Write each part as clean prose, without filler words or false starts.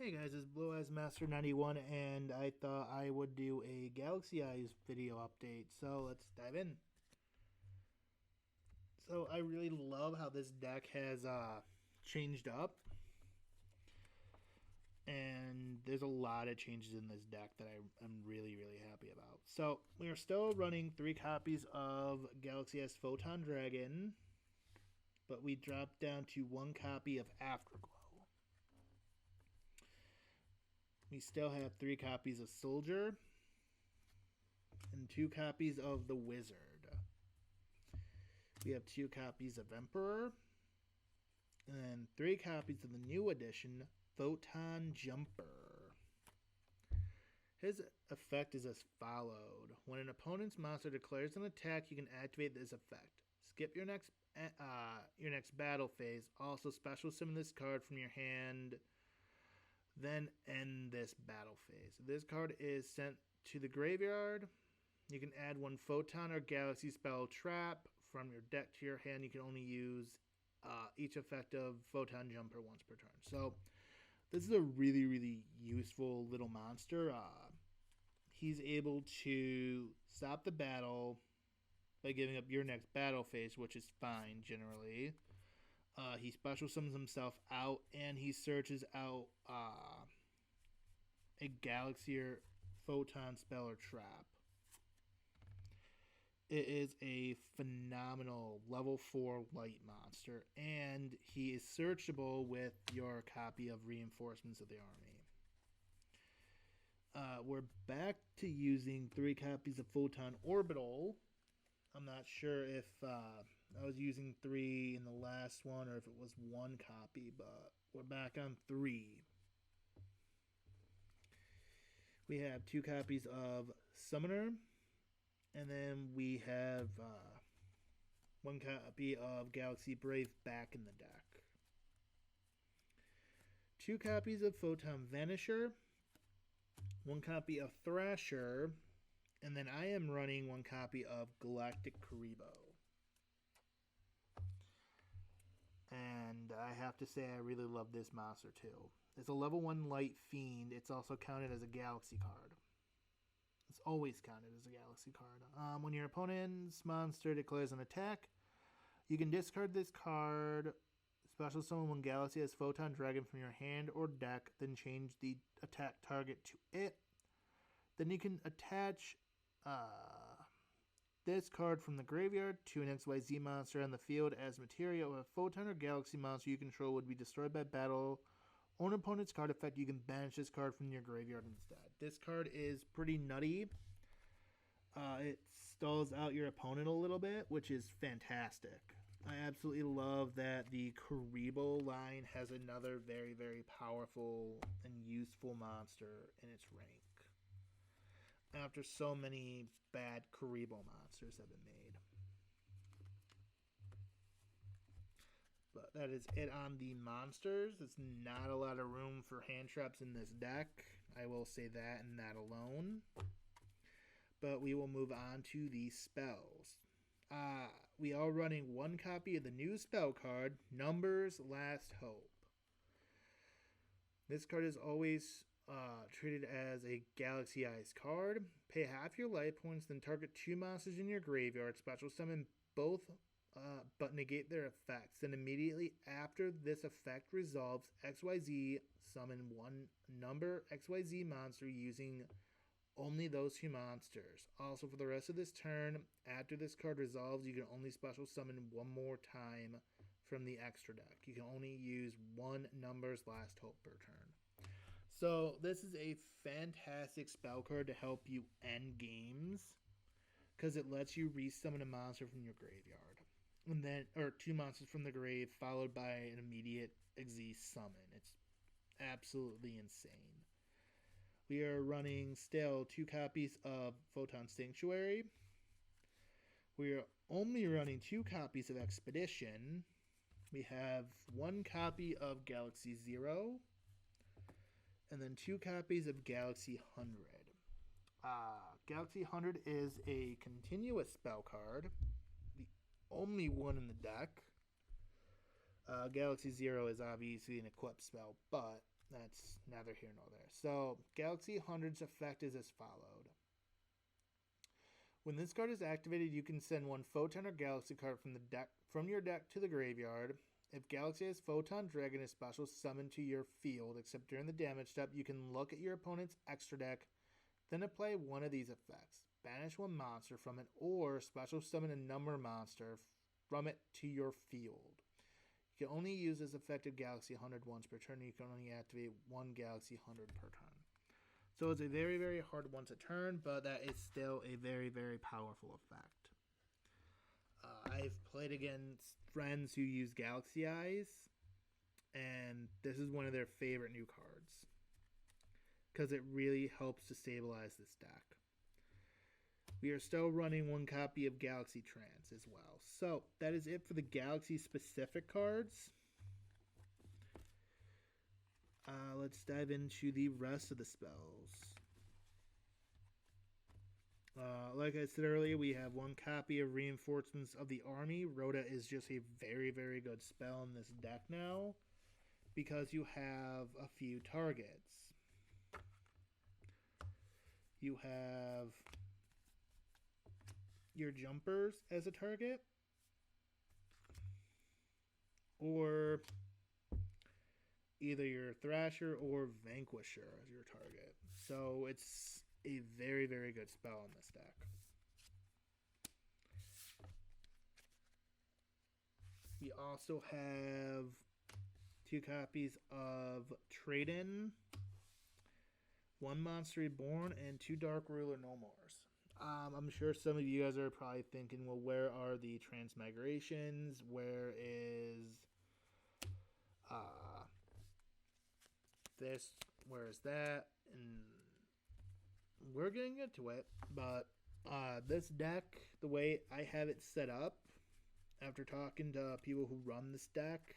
Hey guys, it's Blue Eyes Master 91, and I thought I would do a Galaxy Eyes video update. So let's dive in. So I really love how this deck has changed up, and there's a lot of changes in this deck that I'm really happy about. So we are still running 3 copies of Galaxy S Photon Dragon, but we dropped down to 1 copy of Afterglow. We still have 3 copies of Soldier and 2 copies of the Wizard. We have 2 copies of Emperor and 3 copies of the new edition, Photon Jumper. His effect is as followed. When an opponent's monster declares an attack, you can activate this effect. Skip your next battle phase. Also special summon this card from your hand, then end this battle phase. If this card is sent to the graveyard, you can add 1 Photon or Galaxy spell trap from your deck to your hand. You can only use each effect of Photon Jumper once per turn. So this is a really useful little monster. He's able to stop the battle by giving up your next battle phase, which is fine generally. He special summons himself out, and he searches out a Galaxy or Photon spell or trap. It is a phenomenal level 4 light monster, and he is searchable with your copy of Reinforcements of the Army. We're back to using 3 copies of Photon Orbital. I'm not sure if I was using 3 in the last one or if it was 1 copy, but we're back on 3. We have 2 copies of Summoner, and then we have 1 copy of Galaxy Brave back in the deck. 2 copies of Photon Vanisher, 1 copy of Thrasher, and then I am running 1 copy of Galactic Karibo. And I have to say I really love this monster too. It's a level 1 light fiend. It's also counted as a Galaxy card. It's always counted as a Galaxy card. When your opponent's monster declares an attack, you can discard this card, special summon 1 Galaxy as Photon Dragon from your hand or deck, then change the attack target to it. Then you can attach this card from the graveyard to an XYZ monster on the field as material. If a Photon or Galaxy monster you control would be destroyed by battle or an opponent's card effect, you can banish this card from your graveyard instead. This card is pretty nutty. It stalls out your opponent a little bit, which is fantastic. I absolutely love that the Karibo line has another very powerful and useful monster in its rank, after so many bad Karibo monsters have been made. But that is it on the monsters. There's not a lot of room for hand traps in this deck. I will say that and that alone. But we will move on to the spells. We are running 1 copy of the new spell card, Numbers Last Hope. This card is always treated as a Galaxy Eyes card. Pay half your life points, then target 2 monsters in your graveyard. Special summon both, but negate their effects. Then immediately after this effect resolves, XYZ summon 1 number XYZ monster using only those 2 monsters. Also, for the rest of this turn, after this card resolves, you can only special summon 1 more time from the extra deck. You can only use 1 Numbers Last Hope per turn. So this is a fantastic spell card to help you end games, because it lets you resummon a monster from your graveyard, and then 2 monsters from the grave followed by an immediate XZ summon. It's absolutely insane. We are running still 2 copies of Photon Sanctuary. We are only running 2 copies of Expedition. We have 1 copy of Galaxy Zero, and then 2 copies of Galaxy 100. Galaxy 100 is a continuous spell card, the only one in the deck. Galaxy Zero is obviously an equip spell, but that's neither here nor there. So, Galaxy 100's effect is as followed. When this card is activated, you can send one Photon or Galaxy card from your deck to the graveyard. If Galaxy has Photon Dragon is special summoned to your field, except during the damage step, you can look at your opponent's extra deck, then apply one of these effects. Banish one monster from it, or special summon a number monster from it to your field. You can only use this effective Galaxy 100 once per turn. You can only activate one Galaxy 100 per turn. So it's a very, very hard once a turn, but that is still a very, very powerful effect. I've played against friends who use Galaxy Eyes, and this is one of their favorite new cards because it really helps to stabilize this deck. We are still running one copy of Galaxy Trance as well. So that is it for the Galaxy specific cards. Let's dive into the rest of the spells. Like I said earlier, we have one copy of Reinforcements of the Army. Rhoda is just a very, very good spell in this deck now because you have a few targets. You have your jumpers as a target, or either your Thrasher or Vanquisher as your target. So it's a very, very good spell in this deck. We also have 2 copies of Trade-In, 1 Monster Reborn, and 2 Dark Ruler No Mores. I'm sure some of you guys are probably thinking, well, where are the transmigrations? Where is this? Where is that? And we're getting into it, but this deck, the way I have it set up, after talking to people who run this deck,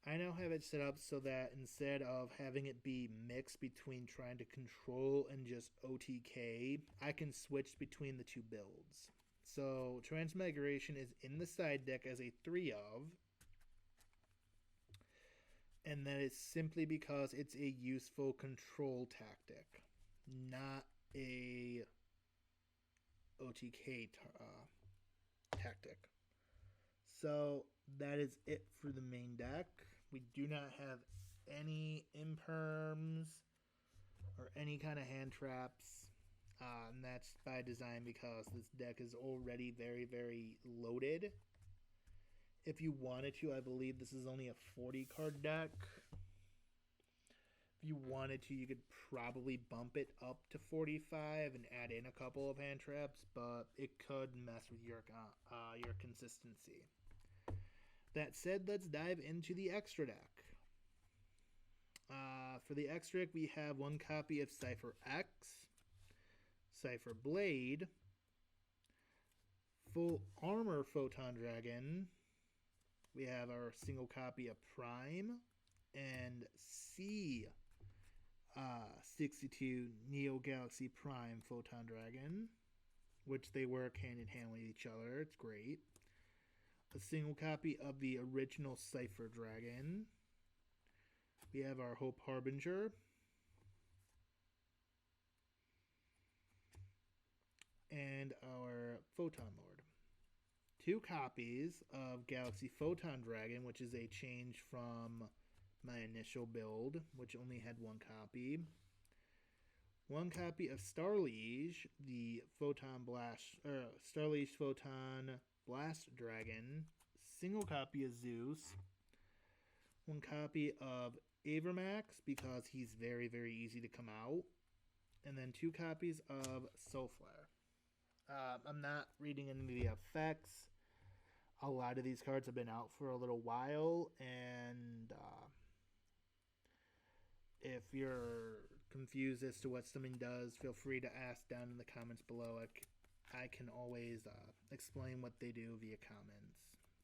I now have it set up so that instead of having it be mixed between trying to control and just OTK, I can switch between the 2 builds. So Transmigration is in the side deck as a 3 of, and that is simply because it's a useful control tactic, not a OTK tactic. So that is it for the main deck. We do not have any imperms or any kind of hand traps. And that's by design because this deck is already very, very loaded. If you wanted to, I believe this is only a 40 card deck. If you wanted to, you could probably bump it up to 45 and add in a couple of hand traps, but it could mess with your consistency. That said, let's dive into the extra deck. For the extra deck, we have 1 copy of Cypher X, Cypher Blade, Full Armor Photon Dragon. We have our single copy of Prime and C62 Neo Galaxy Prime Photon Dragon, which they work hand in hand with each other. It's great. A single copy of the original Cypher Dragon. We have our Hope Harbinger. And our Photon Lord. 2 copies of Galaxy Photon Dragon, which is a change from my initial build, which only had 1 copy. 1 copy of Starliege, the Starliege Photon Blast Dragon. Single copy of Zeus. 1 copy of Avermax, because he's very, very easy to come out. And then 2 copies of Soulflare. I'm not reading any of the effects. A lot of these cards have been out for a little while, and if you're confused as to what something does, feel free to ask down in the comments below. I can always explain what they do via comments.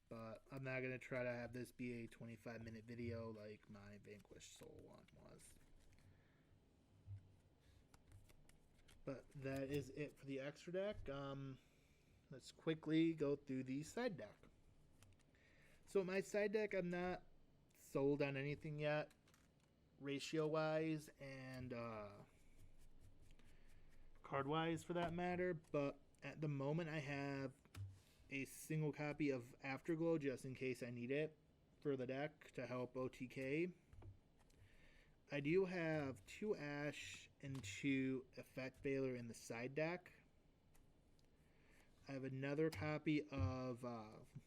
But I'm not going to try to have this be a 25-minute video like my Vanquished Soul one was. But that is it for the extra deck. Let's quickly go through the side deck. So my side deck, I'm not sold on anything yet, ratio wise and card wise for that matter, but at the moment I have a single copy of Afterglow just in case I need it for the deck to help OTK. I do have 2 Ash and 2 Effect Veiler in the side deck. I have another copy of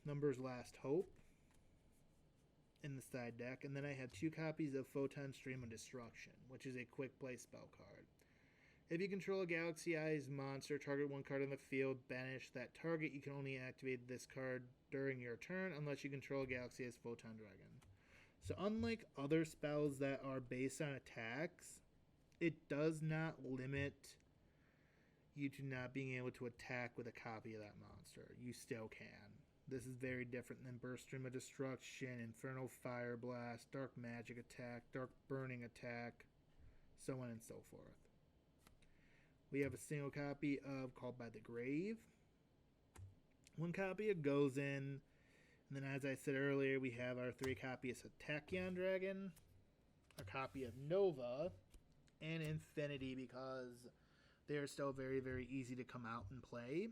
Numbers Last Hope in the side deck, and then I have 2 copies of Photon Stream of Destruction, which is a quick play spell card. If you control a Galaxy Eyes monster, target 1 card on the field, banish that target. You can only activate this card during your turn unless you control a Galaxy Eyes Photon Dragon. So unlike other spells that are based on attacks, it does not limit you to not being able to attack with a copy of that monster. You still can. This is very different than Burst Stream of Destruction, Infernal Fire Blast, Dark Magic Attack, Dark Burning Attack, so on and so forth. We have a single copy of Called by the Grave, 1 copy of Gozen, and then as I said earlier, we have our 3 copies of Tachyon Dragon, a copy of Nova, and Infinity because they're still very, very easy to come out and play.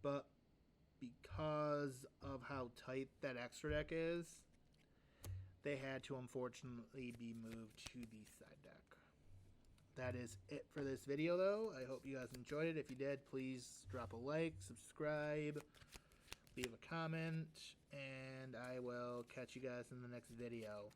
But because of how tight that extra deck is, they had to unfortunately be moved to the side deck. That is it for this video though. I hope you guys enjoyed it. If you did, please drop a like, subscribe, leave a comment, and I will catch you guys in the next video.